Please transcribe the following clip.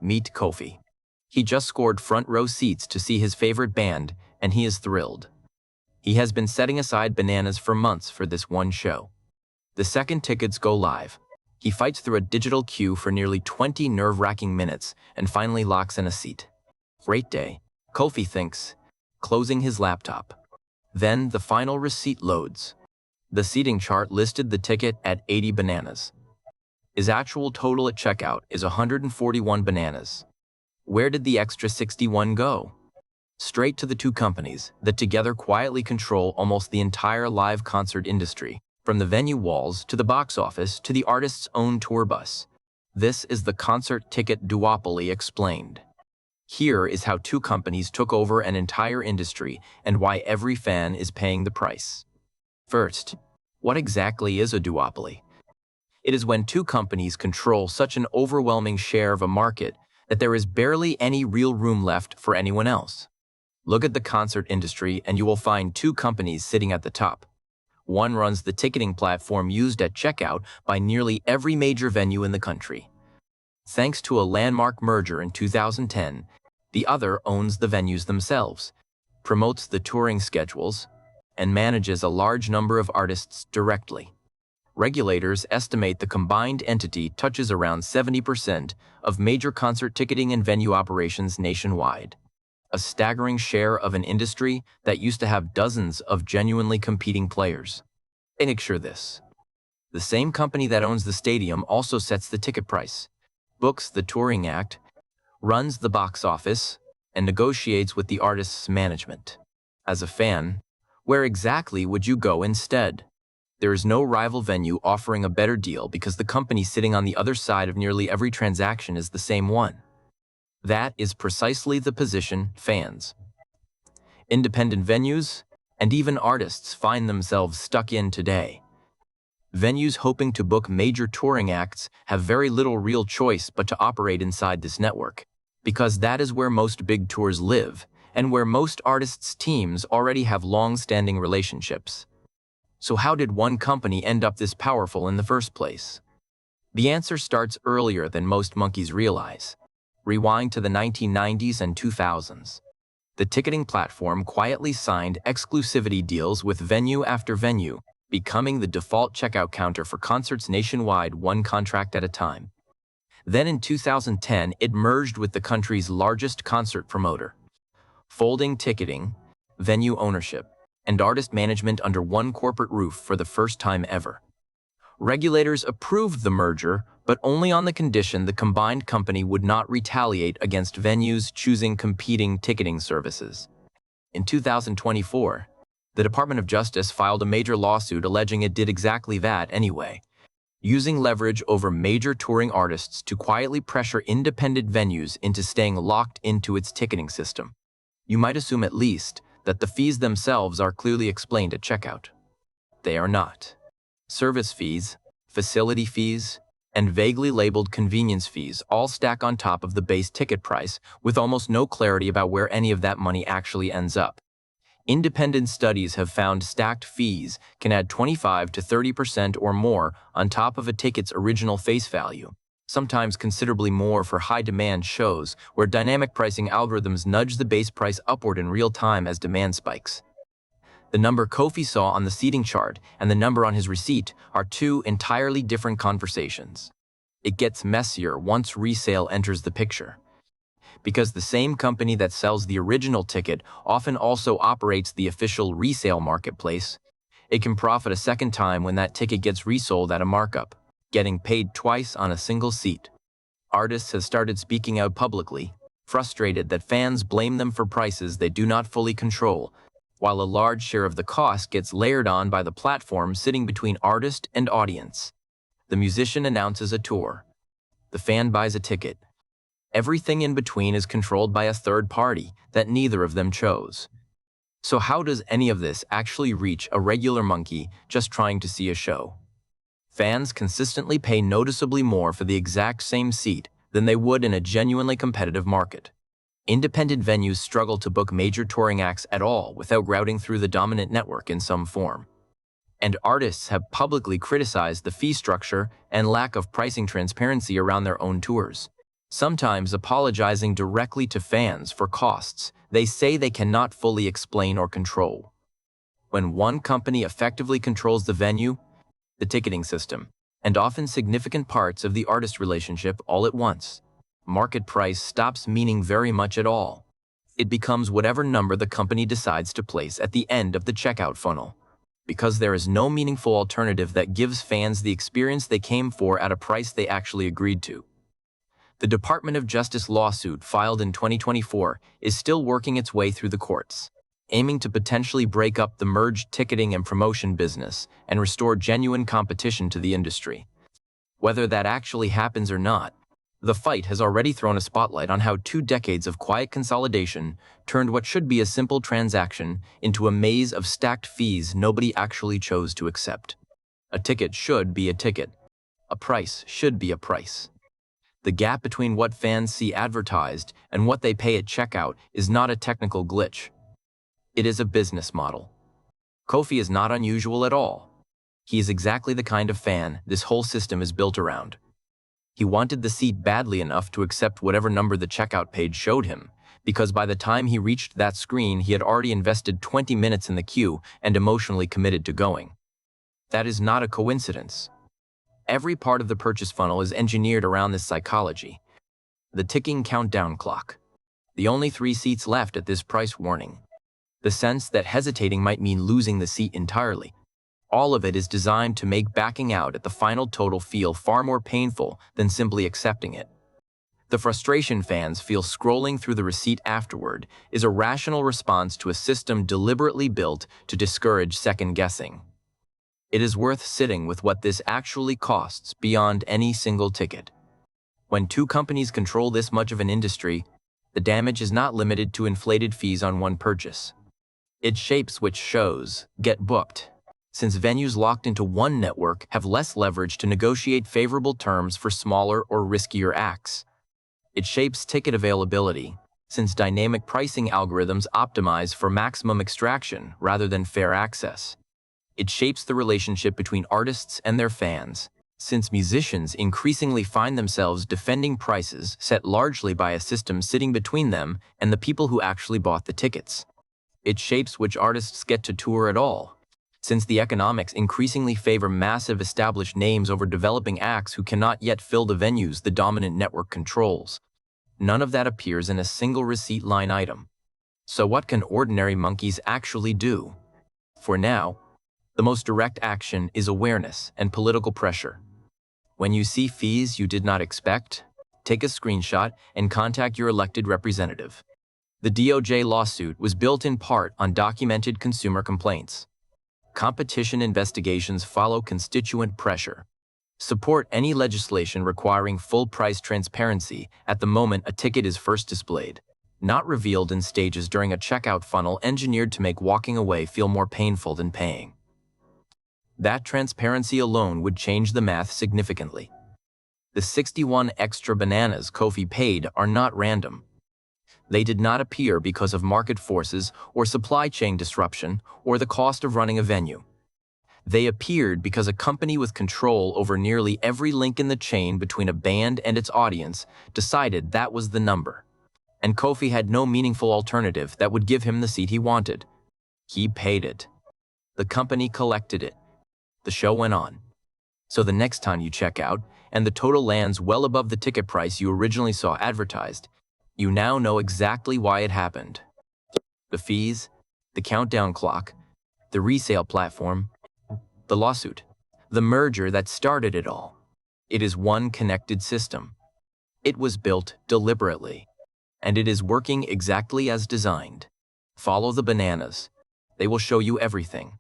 Meet Kofi. He just scored front row seats to see his favorite band, and he is thrilled. He has been setting aside bananas for months for this one show. The second tickets go live, he fights through a digital queue for nearly 20 nerve-wracking minutes and finally locks in a seat. Great day, Kofi thinks, closing his laptop. Then the final receipt loads. The seating chart listed the ticket at 80 bananas. His actual total at checkout is 141 bananas. Where did the extra 61 go? Straight to the two companies that together quietly control almost the entire live concert industry, from the venue walls to the box office to the artist's own tour bus. This is the concert ticket duopoly explained. Here is how two companies took over an entire industry and why every fan is paying the price. First, what exactly is a duopoly? It is when two companies control such an overwhelming share of a market that there is barely any real room left for anyone else. Look at the concert industry and you will find two companies sitting at the top. One runs the ticketing platform used at checkout by nearly every major venue in the country. Thanks to a landmark merger in 2010, the other owns the venues themselves, promotes the touring schedules, and manages a large number of artists directly. Regulators estimate the combined entity touches around 70% of major concert ticketing and venue operations nationwide. A staggering share of an industry that used to have dozens of genuinely competing players. Picture this. The same company that owns the stadium also sets the ticket price, books the touring act, runs the box office, and negotiates with the artist's management. As a fan, where exactly would you go instead? There is no rival venue offering a better deal because the company sitting on the other side of nearly every transaction is the same one. That is precisely the position fans, independent venues, and even artists find themselves stuck in today. Venues hoping to book major touring acts have very little real choice but to operate inside this network, because that is where most big tours live and where most artists' teams already have long-standing relationships. So how did one company end up this powerful in the first place? The answer starts earlier than most monkeys realize. Rewind to the 1990s and 2000s. The ticketing platform quietly signed exclusivity deals with venue after venue, becoming the default checkout counter for concerts nationwide, one contract at a time. Then in 2010, it merged with the country's largest concert promoter, folding ticketing, venue ownership, and artist management under one corporate roof for the first time ever. Regulators approved the merger, but only on the condition the combined company would not retaliate against venues choosing competing ticketing services. In 2024, the Department of Justice filed a major lawsuit alleging it did exactly that anyway, using leverage over major touring artists to quietly pressure independent venues into staying locked into its ticketing system. You might assume at least that the fees themselves are clearly explained at checkout. They are not. Service fees, facility fees, and vaguely labeled convenience fees all stack on top of the base ticket price with almost no clarity about where any of that money actually ends up. Independent studies have found stacked fees can add 25 to 30% or more on top of a ticket's original face value, sometimes considerably more for high-demand shows where dynamic pricing algorithms nudge the base price upward in real time as demand spikes. The number Kofi saw on the seating chart and the number on his receipt are two entirely different conversations. It gets messier once Resale enters the picture. Because the same company that sells the original ticket often also operates the official resale marketplace, it can profit a second time when that ticket gets resold at a markup, getting paid twice on a single seat. Artists have started speaking out publicly, frustrated that fans blame them for prices they do not fully control, while a large share of the cost gets layered on by the platform sitting between artist and audience. The musician announces a tour. The fan buys a ticket. Everything in between is controlled by a third party that neither of them chose. So how does any of this actually reach a regular monkey just trying to see a show? Fans consistently pay noticeably more for the exact same seat than they would in a genuinely competitive market. Independent venues struggle to book major touring acts at all without routing through the dominant network in some form. And artists have publicly criticized the fee structure and lack of pricing transparency around their own tours. sometimes apologizing directly to fans for costs they say they cannot fully explain or control. When one company effectively controls the venue, the ticketing system, and often significant parts of the artist relationship all at once, market price stops meaning very much at all. It becomes whatever number the company decides to place at the end of the checkout funnel, because there is no meaningful alternative that gives fans the experience they came for at a price they actually agreed to. The Department of Justice lawsuit filed in 2024 is still working its way through the courts, aiming to potentially break up the merged ticketing and promotion business and restore genuine competition to the industry. Whether that actually happens or not, the fight has already thrown a spotlight on how 2 decades of quiet consolidation turned what should be a simple transaction into a maze of stacked fees nobody actually chose to accept. A ticket should be a ticket. A price should be a price. The gap between what fans see advertised and what they pay at checkout is not a technical glitch. It is a business model. Kofi is not unusual at all. He is exactly the kind of fan this whole system is built around. He wanted the seat badly enough to accept whatever number the checkout page showed him, because by the time he reached that screen, he had already invested 20 minutes in the queue and emotionally committed to going. That is not a coincidence. Every part of the purchase funnel is engineered around this psychology. The ticking countdown clock. The only 3 seats left at this price warning. The sense that hesitating might mean losing the seat entirely. All of it is designed to make backing out at the final total feel far more painful than simply accepting it. The frustration fans feel scrolling through the receipt afterward is a rational response to a system deliberately built to discourage second-guessing. It is worth sitting with what this actually costs beyond any single ticket. When 2 companies control this much of an industry, the damage is not limited to inflated fees on one purchase. It shapes which shows get booked, since venues locked into one network have less leverage to negotiate favorable terms for smaller or riskier acts. It shapes ticket availability, since dynamic pricing algorithms optimize for maximum extraction rather than fair access. It shapes the relationship between artists and their fans, since musicians increasingly find themselves defending prices set largely by a system sitting between them and the people who actually bought the tickets. It shapes which artists get to tour at all, since the economics increasingly favor massive established names over developing acts who cannot yet fill the venues the dominant network controls. None of that appears in a single receipt line item. So what can ordinary monkeys actually do? For now, the most direct action is awareness and political pressure. When you see fees you did not expect, take a screenshot and contact your elected representative. The DOJ lawsuit was built in part on documented consumer complaints. Competition investigations follow constituent pressure. Support any legislation requiring full price transparency at the moment a ticket is first displayed, not revealed in stages during a checkout funnel engineered to make walking away feel more painful than paying. That transparency alone would change the math significantly. The 61 extra bananas Kofi paid are not random. They did not appear because of market forces or supply chain disruption or the cost of running a venue. They appeared because a company with control over nearly every link in the chain between a band and its audience decided that was the number. And Kofi had no meaningful alternative that would give him the seat he wanted. He paid it. The company collected it. The show went on. So the next time you check out, and the total lands well above the ticket price you originally saw advertised, you now know exactly why it happened. The fees, the countdown clock, the resale platform, the lawsuit, the merger that started it all. It is one connected system. It was built deliberately, and it is working exactly as designed. Follow the bananas. They will show you everything.